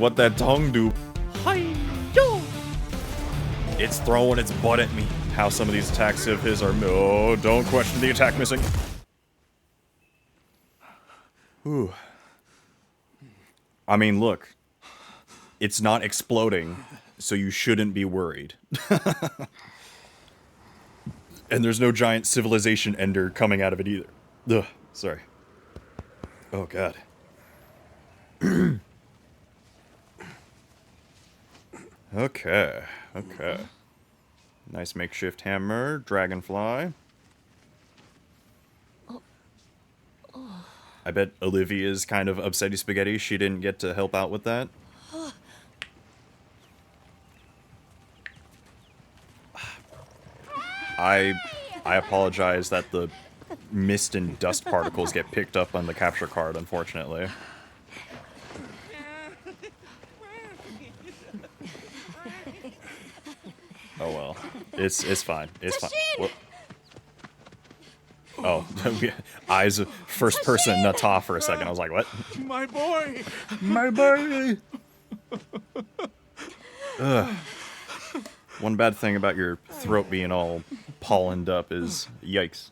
What that tongue do? Hi-yo! It's throwing its butt at me. How some of these attacks of his are... Oh, don't question the attack missing. Whew. I mean, look. It's not exploding, so you shouldn't be worried. And there's no giant civilization ender coming out of it either. Ugh, sorry. Oh, God. Okay, okay. Nice makeshift hammer, dragonfly. I bet Olivia's kind of upsetty spaghetti she didn't get to help out with that. I apologize that the mist and dust particles get picked up on the capture card, unfortunately. Oh well. It's fine. It's fine. Whoop. Oh, eyes of first person Nata for a second. I was like, what? My boy! My boy! Ugh. One bad thing about your throat being all pollened up is yikes.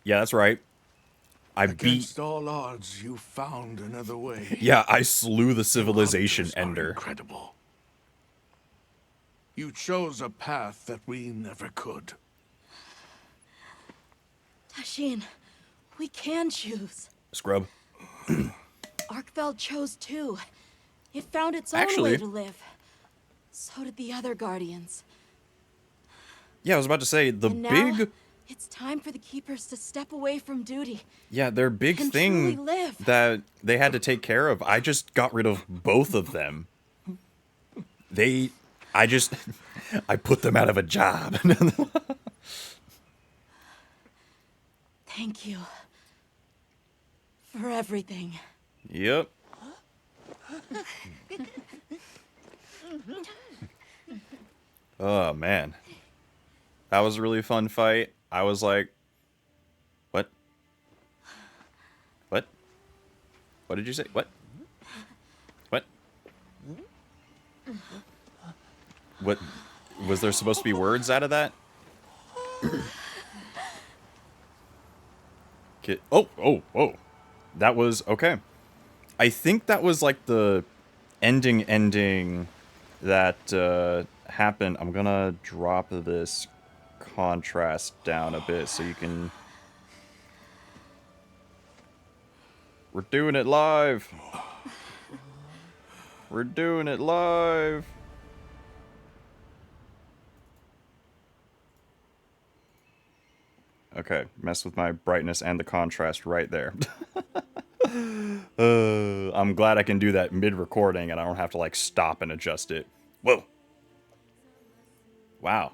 Yeah, that's right. Against all odds, you found another way. Yeah, I slew the civilization ender. Incredible. You chose a path that we never could. Tashin, we can choose. Scrub. Arkfeld chose too. It found its own way to live. So did the other Guardians. Yeah, I was about to say, Now, it's time for the Keepers to step away from duty. Yeah, their big thing that they had to take care of, I just got rid of both of them. I put them out of a job. Thank you. For everything. Yep. Oh, man. That was a really fun fight. I was like, what? What? What did you say? What? What? What? Was there supposed to be words out of that? Oh. That was, okay. I think that was like the ending that happened. I'm gonna drop this contrast down a bit so you can... We're doing it live! We're doing it live! Okay, mess with my brightness and the contrast right there. I'm glad I can do that mid-recording and I don't have to, like, stop and adjust it. Whoa! Wow.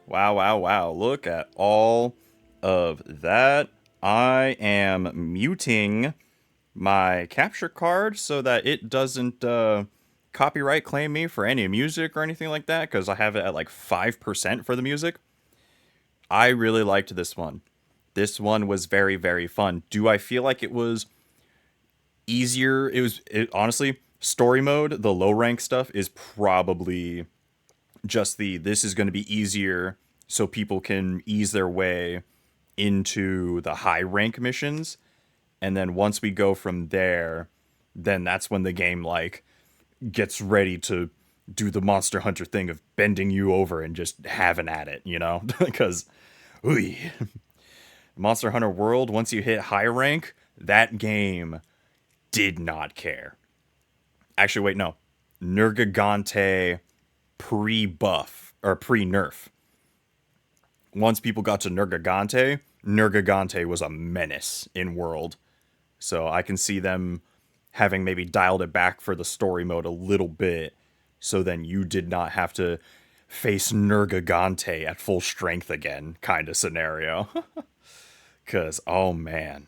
Wow. Look at all of that. I am muting my capture card so that it doesn't copyright claim me for any music or anything like that, because I have it at like 5% for the music. I really liked this one. This one was very, very fun. Do I feel like it was easier? Honestly, story mode, the low rank stuff is probably just this is going to be easier so people can ease their way into the high rank missions. And then once we go from there, then that's when the game like gets ready to do the Monster Hunter thing of bending you over and just having at it, you know? Because Monster Hunter World, once you hit high rank, that game did not care. Actually, wait, no. Nergigante pre-buff, or pre-nerf. Once people got to Nergigante was a menace in World. So I can see them having maybe dialed it back for the story mode a little bit, so then you did not have to face Nergigante at full strength again, kind of scenario. Because, oh man.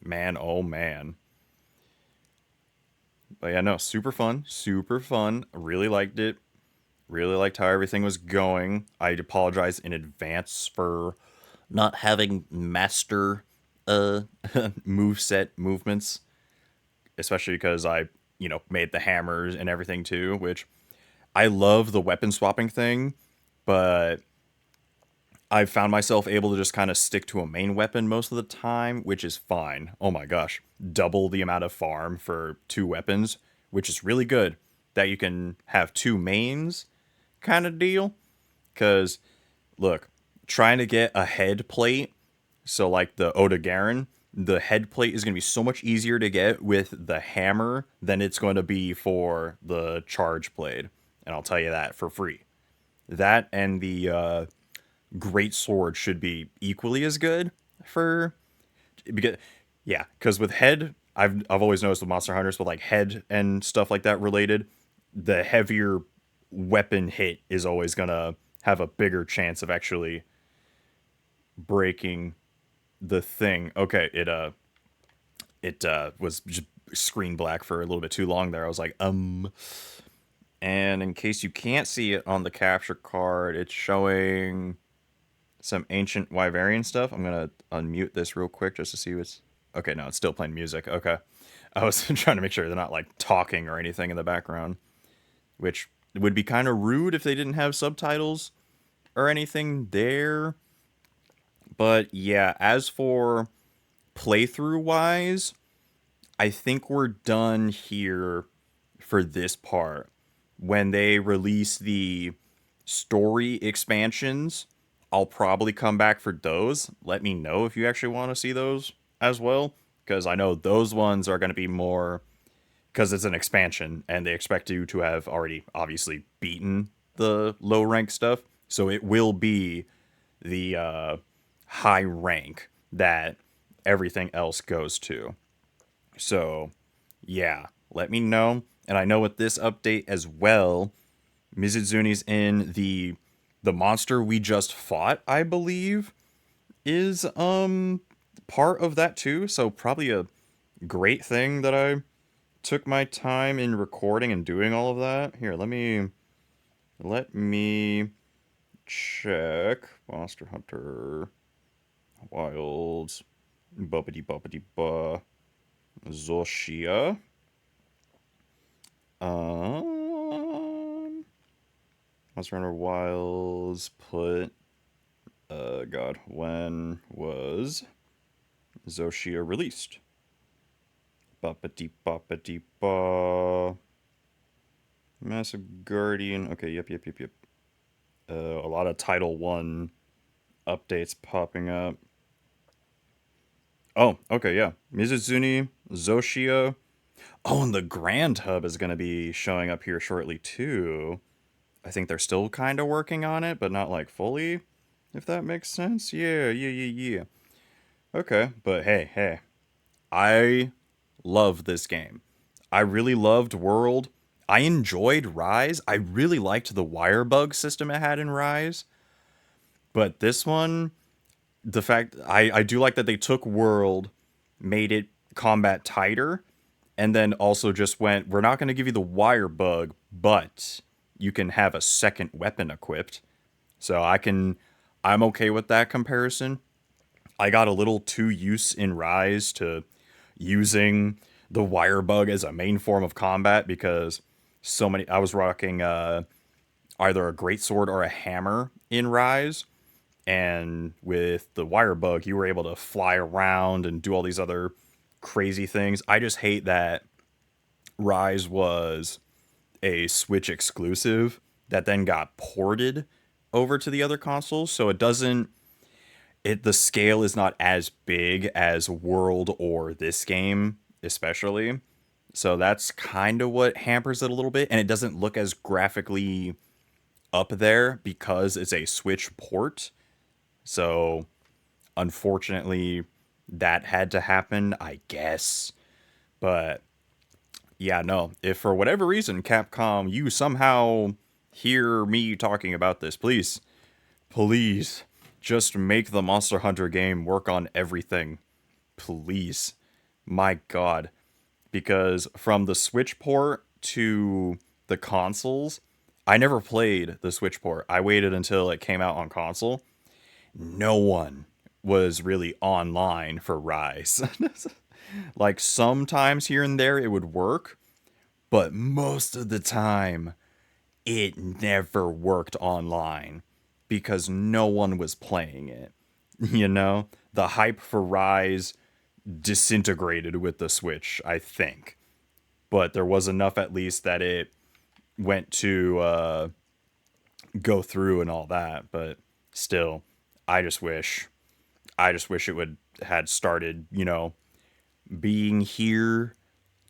Oh man. But yeah, no, super fun. Really liked it. Really liked how everything was going. I apologize in advance for not having master move set movements, especially because I, made the hammers and everything too, which I love the weapon swapping thing, but I've found myself able to just kind of stick to a main weapon most of the time, which is fine. Oh my gosh, double the amount of farm for two weapons, which is really good that you can have two mains kind of deal. Because, look, trying to get a head plate, so like the Oda Garen, the head plate is going to be so much easier to get with the hammer than it's going to be for the charge blade. And I'll tell you that for free. That and the great sword should be equally as good for because yeah, because with head, I've always noticed with Monster Hunters with like head and stuff like that related, the heavier weapon hit is always gonna have a bigger chance of actually breaking the thing. Okay, it was just screen black for a little bit too long there. I was like, and in case you can't see it on the capture card, it's showing some ancient Wyverian stuff. I'm gonna unmute this real quick just to see what's. Okay, no, it's still playing music. Okay, I was trying to make sure they're not like talking or anything in the background, which would be kind of rude if they didn't have subtitles or anything there. But yeah, as for playthrough wise, I think we're done here for this part. When they release the story expansions, I'll probably come back for those. Let me know if you actually want to see those as well, because I know those ones are going to be more because it's an expansion and they expect you to have already obviously beaten the low rank stuff. So it will be the high rank that everything else goes to. So yeah, let me know. And I know with this update as well, Mizuzuni's in the monster we just fought, I believe, is part of that too. So probably a great thing that I took my time in recording and doing all of that. Here, let me check Monster Hunter Wilds Bubbity Bubbity Ba Zoshia. Monster Hunter Wilds put God, when was Zoshia released? Boppity boppity ba. Massive Guardian. Okay, yep. A lot of Title 1 updates popping up. Oh, okay, yeah. Mizuzuni, Zoshia. Oh, and the Grand Hub is going to be showing up here shortly, too. I think they're still kind of working on it, but not like fully, if that makes sense. Yeah. Okay, but hey. I love this game. I really loved World. I enjoyed Rise. I really liked the wire bug system it had in Rise. But this one, the fact I do like that they took World, made it combat tighter, and then also just went, we're not going to give you the wire bug, but you can have a second weapon equipped. So I'm okay with that comparison. I got a little too used in Rise to using the wire bug as a main form of combat because so many I was rocking either a great sword or a hammer in Rise, and with the wire bug you were able to fly around and do all these other crazy things. I just hate that Rise was a Switch exclusive that then got ported over to the other consoles, so it doesn't the scale is not as big as World or this game, especially. So that's kind of what hampers it a little bit, and it doesn't look as graphically up there because it's a Switch port. So unfortunately, that had to happen, I guess. But yeah, no. If for whatever reason, Capcom, you somehow hear me talking about this, please just make the Monster Hunter game work on everything. Please. My god. Because from the Switch port to the consoles, I never played the Switch port. I waited until it came out on console. No one was really online for Rise. Like sometimes here and there it would work, but most of the time it never worked online because no one was playing it. You know, the hype for Rise disintegrated with the Switch, I think. But there was enough at least that it went to go through and all that. But still, I just wish, it would had started, being here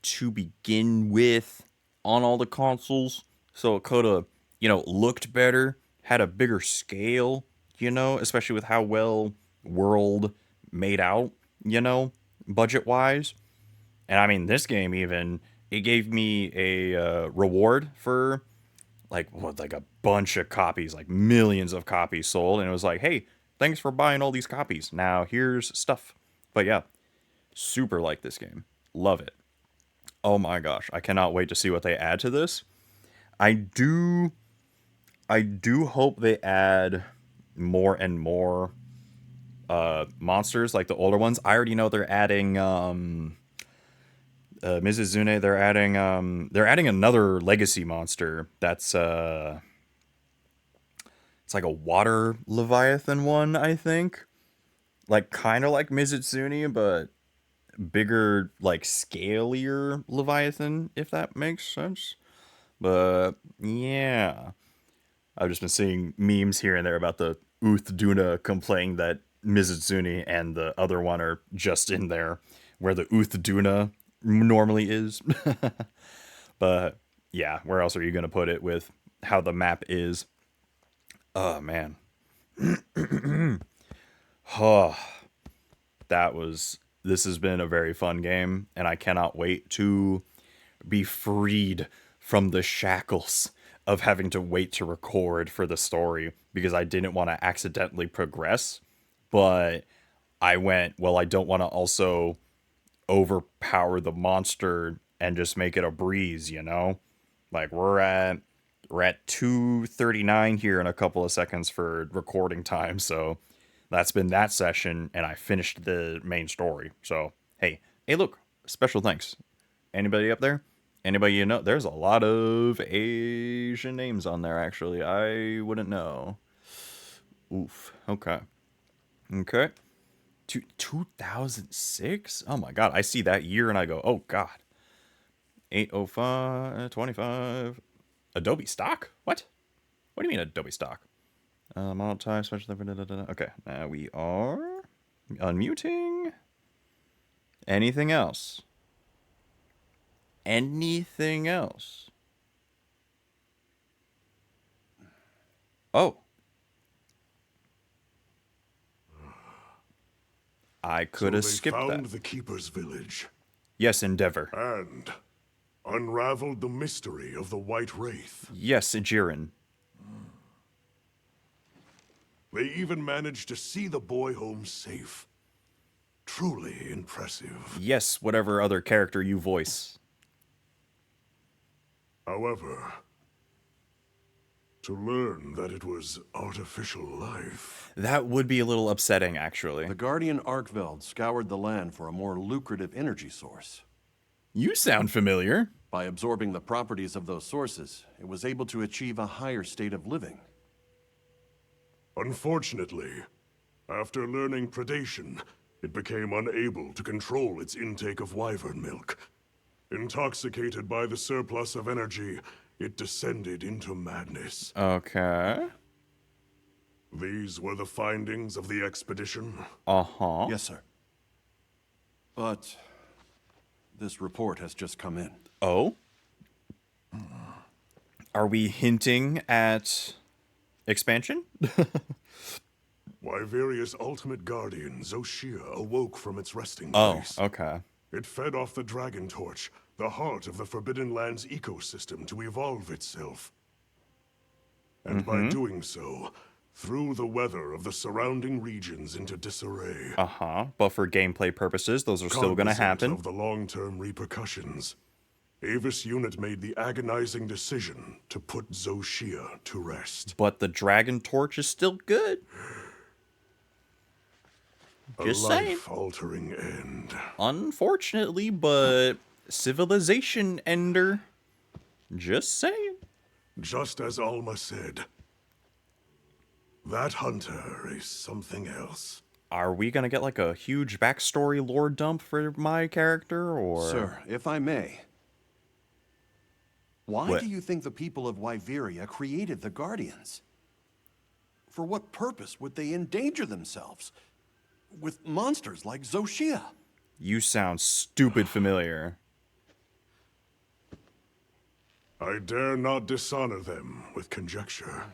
to begin with on all the consoles, so it could have, looked better, had a bigger scale, especially with how well World made out, budget wise. And I mean, this game even it gave me a reward for like a bunch of copies, like millions of copies sold, and it was like, hey, thanks for buying all these copies. Now here's stuff. But yeah, super like this game, love it. Oh my gosh, I cannot wait to see what they add to this. I do, I do hope they add more and more monsters like the older ones. I already know they're adding Mizuzune. They're adding another legacy monster that's it's like a water leviathan one, I think. Like kind of like Mizuzune, but bigger, like scalier leviathan, if that makes sense. But yeah, I've just been seeing memes here and there about the Uth Duna complaining that Mizuzuni and the other one are just in there where the Uth Duna normally is. But yeah, where else are you going to put it with how the map is? Oh man. Oh, this has been a very fun game, and I cannot wait to be freed from the shackles of having to wait to record for the story because I didn't want to accidentally progress. But I went, well, I don't want to also overpower the monster and just make it a breeze, Like we're at 2:39 here in a couple of seconds for recording time, so that's been that session and I finished the main story. So, hey, look, special thanks. Anybody up there? Anybody you know? There's a lot of Asian names on there, actually. I wouldn't know. Oof. Okay. Okay. 2006? Oh my god. I see that year and I go, oh god. 805, 25. Adobe stock? What? What do you mean Adobe stock? Model type, special. Okay. Now we are unmuting. Anything else? Anything else? Oh, I could So have they skipped that. found the Keeper's village Yes, Endeavor. and unraveled the mystery of the White Wraith. Yes, Jiren. They even managed to see the boy home safe. Truly impressive. Yes, whatever other character you voice. However, to learn that it was artificial life. That would be a little upsetting, actually. The Guardian Arkveld scoured the land for a more lucrative energy source. You sound familiar. By absorbing the properties of those sources, it was able to achieve a higher state of living. Unfortunately, after learning predation, it became unable to control its intake of wyvern milk. Intoxicated by the surplus of energy, it descended into madness. Okay. These were the findings of the expedition? Uh-huh. Yes, sir. But this report has just come in. Oh? Are we hinting at expansion? Wyveria's ultimate guardian, Zoshia, awoke from its resting Oh, place. okay. It fed off the Dragon Torch, the heart of the Forbidden Lands ecosystem, to evolve itself. And by doing so, threw the weather of the surrounding regions into disarray. Uh-huh. But for gameplay purposes, those are still gonna Cognizant happen. of the long-term repercussions, Avis Unit made the agonizing decision to put Zoshia to rest. But the Dragon Torch is still good. Just A saying. life-altering end. Unfortunately, but civilization ender. Just saying. Just as Alma said, that hunter is something else. Are we gonna get like a huge backstory lore dump for my character, or? Sir, if I may. Why What? do you think the people of Wyveria created the Guardians? For what purpose would they endanger themselves with monsters like Zoshia? You sound stupid familiar. I dare not dishonor them with conjecture.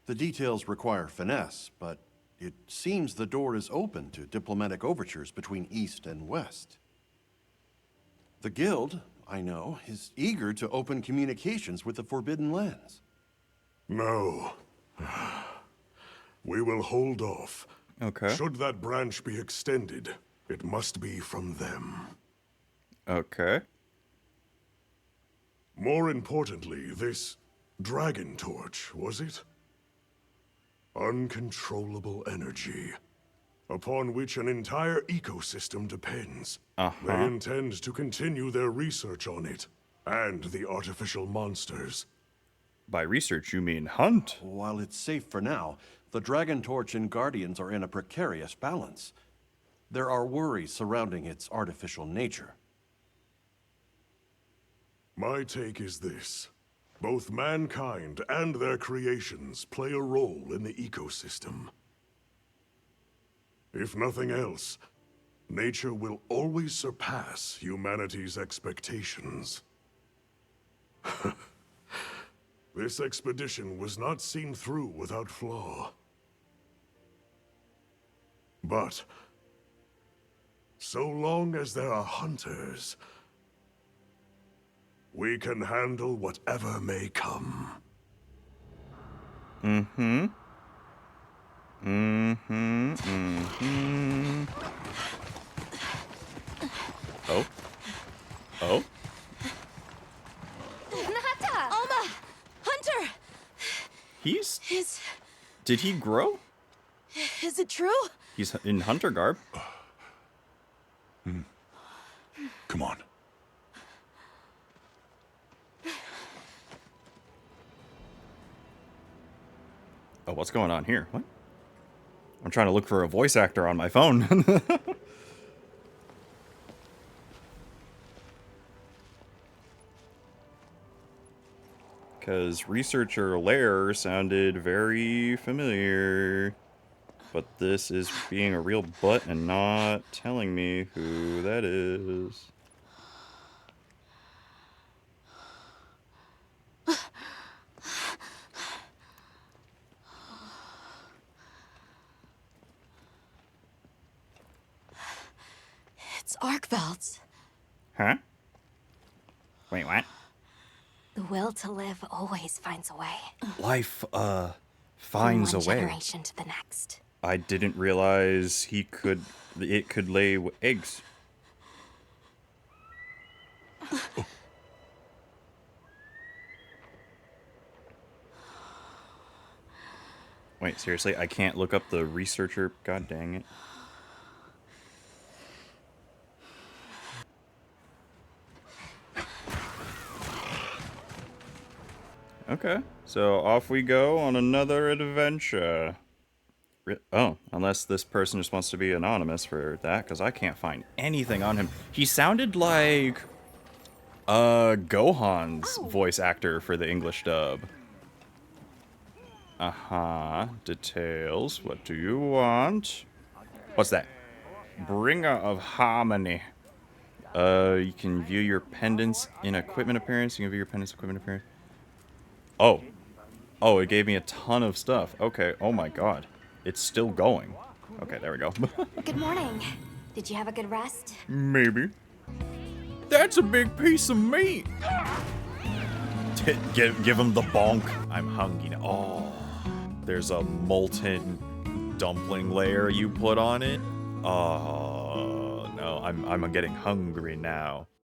The details require finesse, but it seems the door is open to diplomatic overtures between East and West. The Guild, I know, is eager to open communications with the Forbidden Lands. No. We will hold off. Okay. Should that branch be extended, it must be from them. Okay. More importantly, this Dragon Torch, was it? Uncontrollable energy, upon which an entire ecosystem depends. They intend to continue their research on it, and the artificial monsters. By research, you mean hunt? While it's safe for now, the Dragon Torch and Guardians are in a precarious balance. There are worries surrounding its artificial nature. My take is this. Both mankind and their creations play a role in the ecosystem. If nothing else, nature will always surpass humanity's expectations. This expedition was not seen through without flaw. But, so long as there are hunters, we can handle whatever may come. Oh? Oh? Nata! Alma! Hunter! He's... Did he grow? Is it true? He's in hunter garb. Come on. Oh, what's going on here? What? I'm trying to look for a voice actor on my phone. Because Researcher Lair sounded very familiar. But this is being a real butt and not telling me who that is. It's Arkveld's. Huh? Wait, what? The will to live always finds a way. Life, finds a From way. one generation to the next. I didn't realize it could lay eggs. Wait, seriously? I can't look up the researcher? God dang it. Okay, so off we go on another adventure. Oh, unless this person just wants to be anonymous for that, because I can't find anything on him. He sounded like Gohan's voice actor for the English dub. Details. What do you want? What's that? Bringer of Harmony. You can view your pendants in equipment appearance. You can view your pendants equipment appearance. Oh. Oh, it gave me a ton of stuff. Okay, oh my god. It's still going. Okay, there we go. Good morning. Did you have a good rest? Maybe. That's a big piece of meat. Give him the bonk. I'm hungry. Oh, there's a molten dumpling layer you put on it. Oh no, I'm getting hungry now.